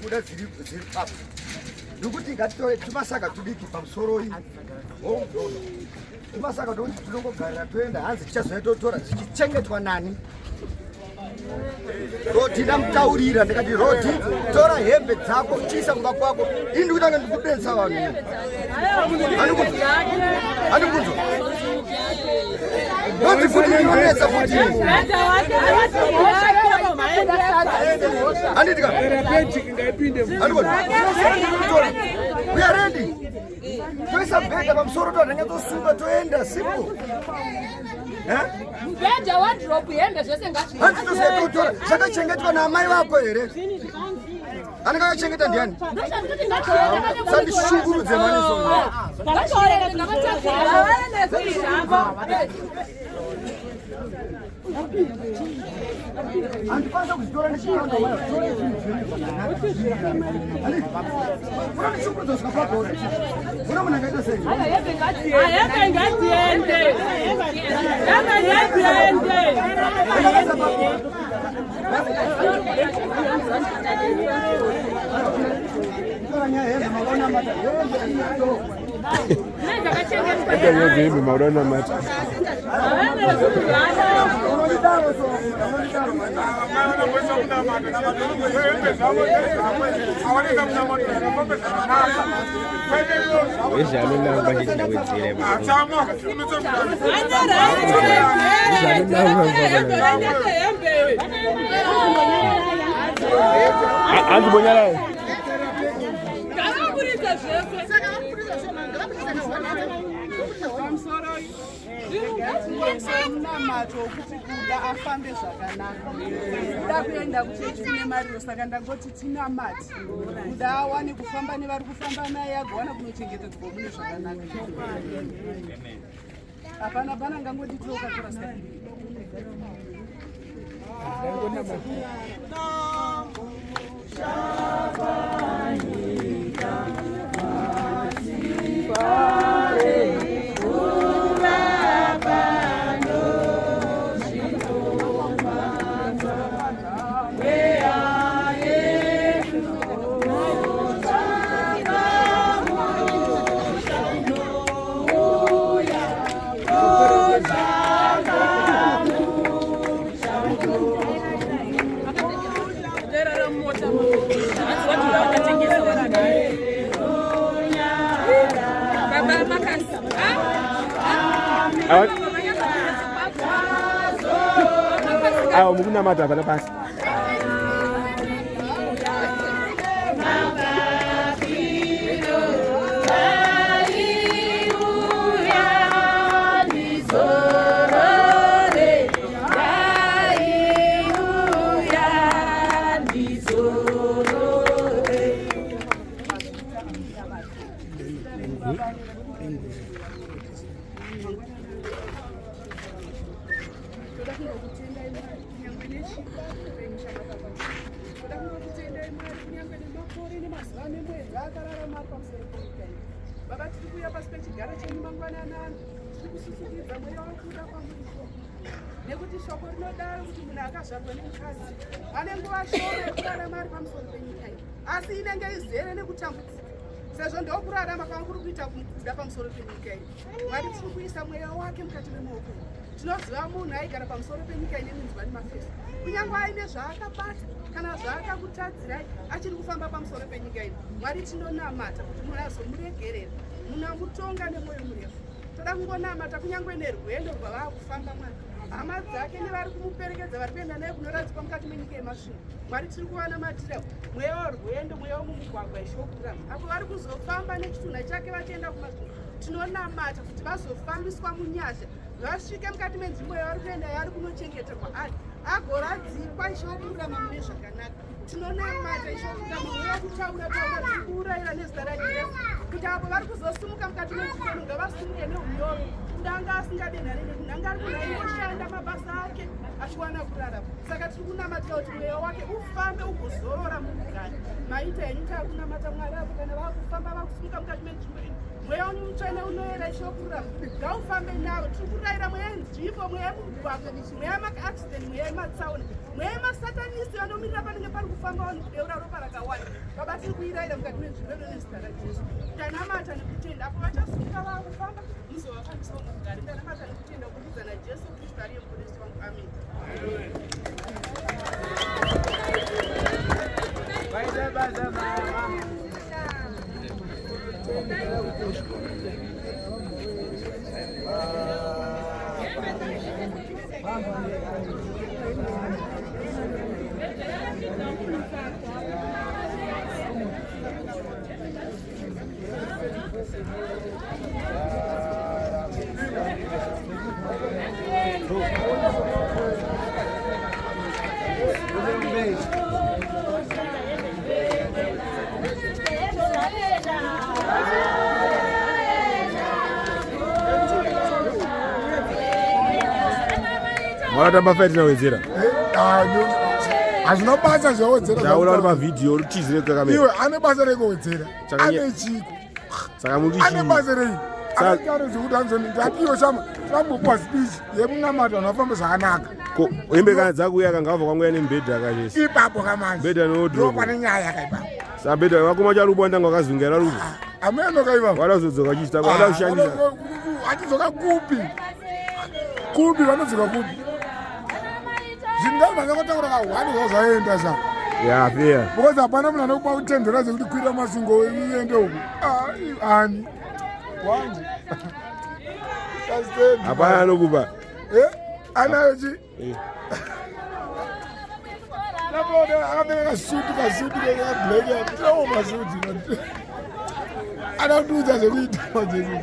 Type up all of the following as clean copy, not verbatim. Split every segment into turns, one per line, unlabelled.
Kuda ziri up. Nukuti ngatitore tumasaka tudiki pamusoro iyi. Tumasaka kuti tinongogara toenda hanzi tichazototora zvichichengetwa nani. Roddie ndamutaurira ndikati Roddie tora hembe dzako chiisa kumba kwako. Ini ndikutanga ndikudensa vanhu. Andikunzwa. Roddie futi ndinonetsa futi. Anditika. We are ready. Toisa bhega pamusoro totange tosunga toenda sipo.
Gweja wardrobe yende zvese ngati.
Hanzi tosetora zvakachengetwa namai vako here. Anakachengeta ndiani? Sandishungurudze maniso. Andipasa kuzitora nechikando waya. Unandishungurudza zvikapapora. Una munhu akaita sei?
Ayebe ngatiende.
Munamato kuti Kuda afambe zvakanaka. Kuda kuenda kuchechi kune Mariro saka ndangoti Tinamati. Kuda awane kufamba nevari kufamba naye agowana kunochengetedzwa mune zvakanaka. Hapana pana ngangoti tokatora saka.
Ayo Munamato hapana basi.
Nekuti shoko rinodaro kuti munhu akazvarwa nemukadzi ane nguva shoma yekurarama ari pamusoro penyika iyi, asi inenge izere nekutambudzika. Sezvo ndokurarama kwangu kuri kuita Kuda pamusoro penyika iyi. Mwari tiri kuisa mweya wake mukati memaoko edu. Tinoziva munhu aigara pamusoro penyika ine minzwa nemafesi, kunyange aine zvaakabata kana zvaakakutadzirai achiri kufamba pamusoro penyika ino. Mwari tinonamata kuti munhu azomuregerera, munhu amutonga nemwoyo murefu. Toda kungonamata kunyange nerwendo rwavaakufamba Mwari. Hama dzake nevari kumuperekedza vari kuenda naye kunoradzikwa mukati menyika yemasvingo. Mwari tiri kuvanamatira mweya werwendo, mweya womumugwagwa ishoko kurama. Apo vari kuzofamba nechitunha chake vachienda kumasvingo, tinonamata kuti vazofambiswa munyasha vasvike mukati menzvimbo yavari kuenda yari kunochengeterwa ari agoradzikwa ichivakurama mune zvakanaka. Tinonamata ichivakurama mweya kutaura taura zvikuurayira nezita rajesu kuti apo vari kuzosumuka mukati mezvikoro ngavasumuke neunyoro kudanga asingadenhane nekunhanga ari kunaiyoshanda mabasa ake achiwana kurarama. Saka tiri kunamatira kuti mweya wake ufambe ugozorora mumugari maita henyu taakunamata mwari apo kana vaakufamba vakusumuka mukati menzvimbo ino mweya wenyu mutsvene unoyera ichivakurama ngaufambe navo. Tiri kurayira mweya yenzvimbo mweya yemugwagwa mweya yemaaccident mweya yematsaona mweya yemasatanisi vanomirira panenge pari kufamba vanhu kudeura ropa rakawanda baba tiri kuirayira mukati menzvimbo ino nezita rajesu tanamata nekutenda apo vachasumuka vaakufamba muzovafambisa mugari tanamata nekutenda kubudza najesu kristu ariye muponesi wangu amen.
Mwatamba fight na Wedzera.
Hazvina basa zvawedzera.
Ndaona uri pavidhiyo uri tizire kakamera.
Iwe ane basa rekowedzera. Ane chiko.
Saka muri
ane basa rei. Akataura zvekuti Anthony ndatiyo chambopa speech yemunamato anofamba zvakanaka.
Ko hembe kana dzakuya kangava kwangwa nemubhedha kachesi.
Ipapo kamanje.
Bhedha no drop.
Pane nyaya yakaipa.
Sa bhedha wakuma charubonda ngakazungira rubu.
Ameno kaipa.
Wala zodzoka chita wala ushandisa.
Achidzoka kupi? Kupi vanodzoka kupi? Zimdancehall vakataura ka1 zvaenda sa.
Yeah, fair.
Because hapana munhu anokupa kutendera zvekuti kwira masungo uende uku. Ani. Wanje.
Hapana anokupa.
Anayo chi? Naboda akapfeka kasuti black yawo masuti. Anodudza zvekuita majesu.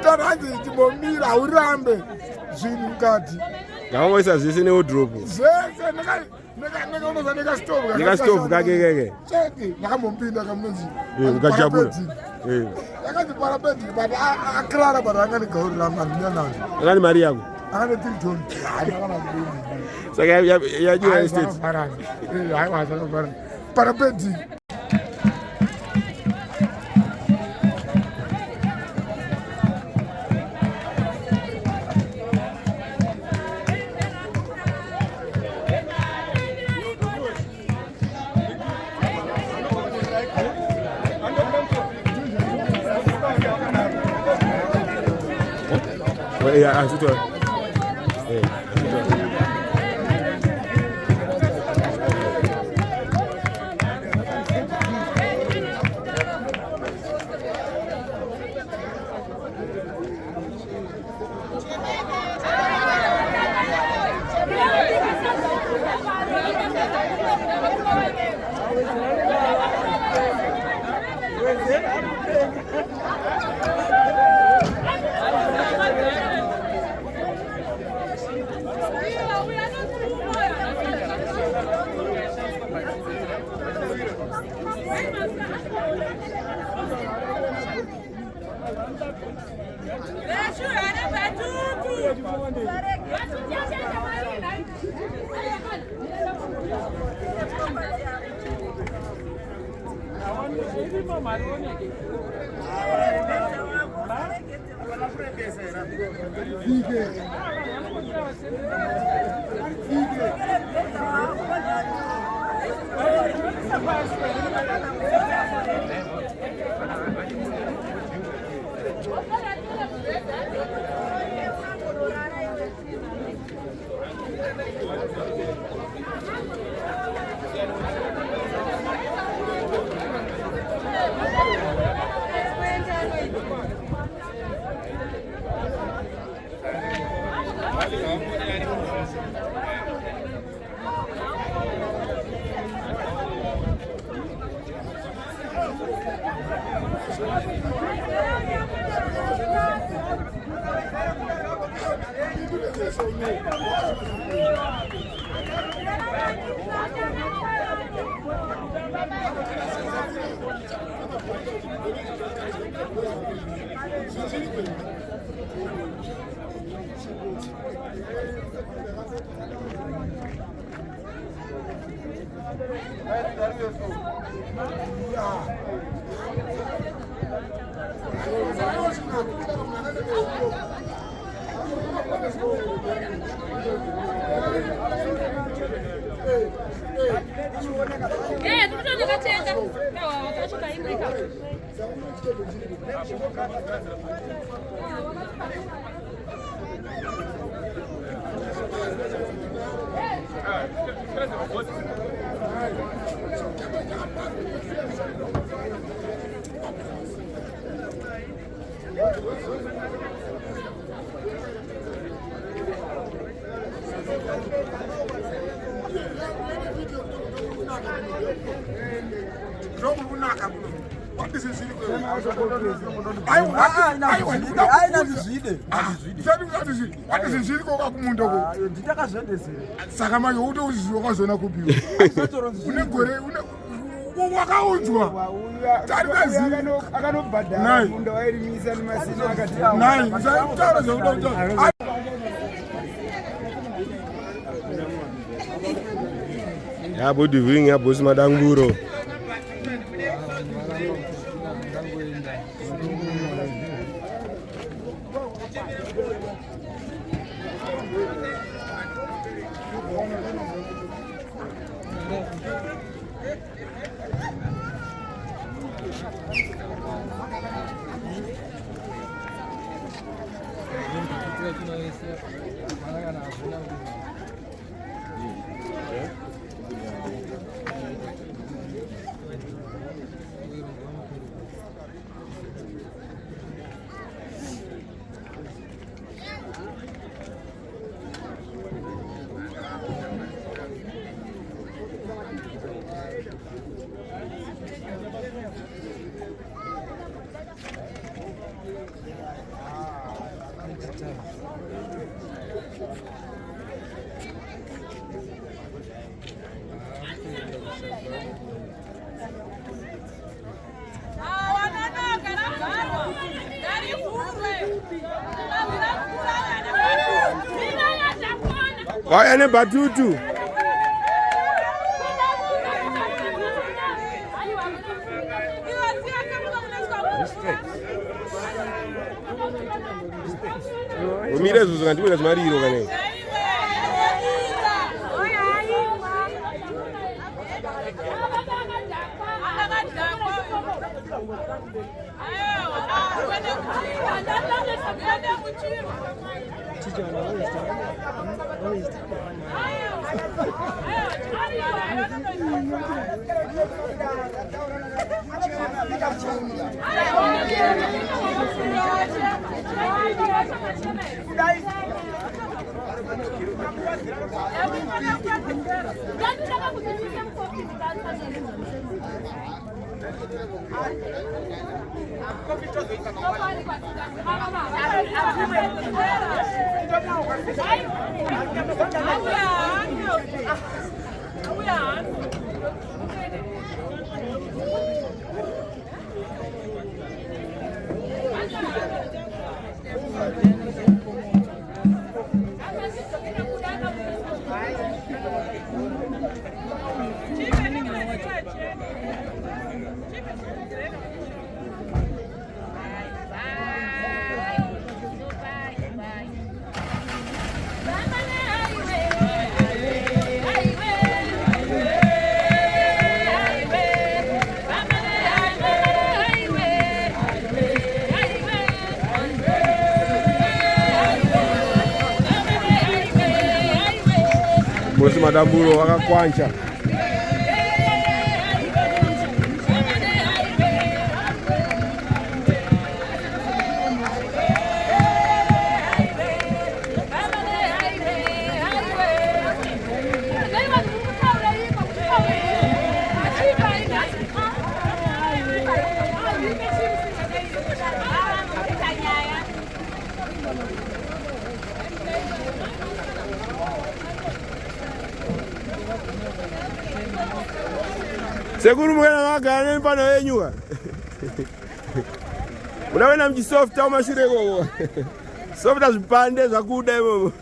Taranze chibomira urambe zvinhu mukati.
Ngawangoisa zvese neodrop.
Zvese ndakaunozva nekastove.
Nekastove kake.
Cheki ndakamumpinda kamunonzi.
Ukajabula.
Yakanzi parapeti but akrara but anganigaurira manhinya nazvo.
Akani mari yako?
Akane 3 ton.
Saka yajua estate.
Haiwa zvakaparana. Parapeti.
Yeah, Ajita. Ya bodi vingi ya bosi Madamburo. Why any batutu? Umire zuzu ndiwe Kumariro kane. Bosi Madamburo wakakwancha. Sekuru mwana wagana nempano yenyuka. Unawena mjisofta au mashure gogo. Softa zvipande zvakuda imomo.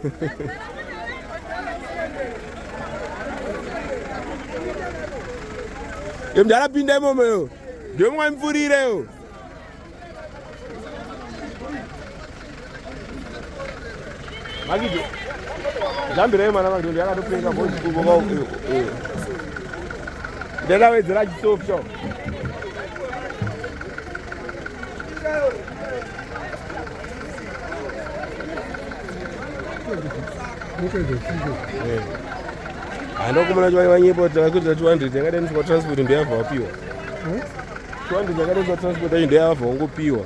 Mdala pinda imomo yo. Ndio mwamfurire yo. Magidi. Jambire mana magidi yakatopinga bozi kuboka. Ndela Wedzera chisofta. Anokumana chwa wanyepo takuti 200 yakadeni kwa transport ndio yava wapiwa. 200 yakadeni kwa transport ndio yava wangopiwa.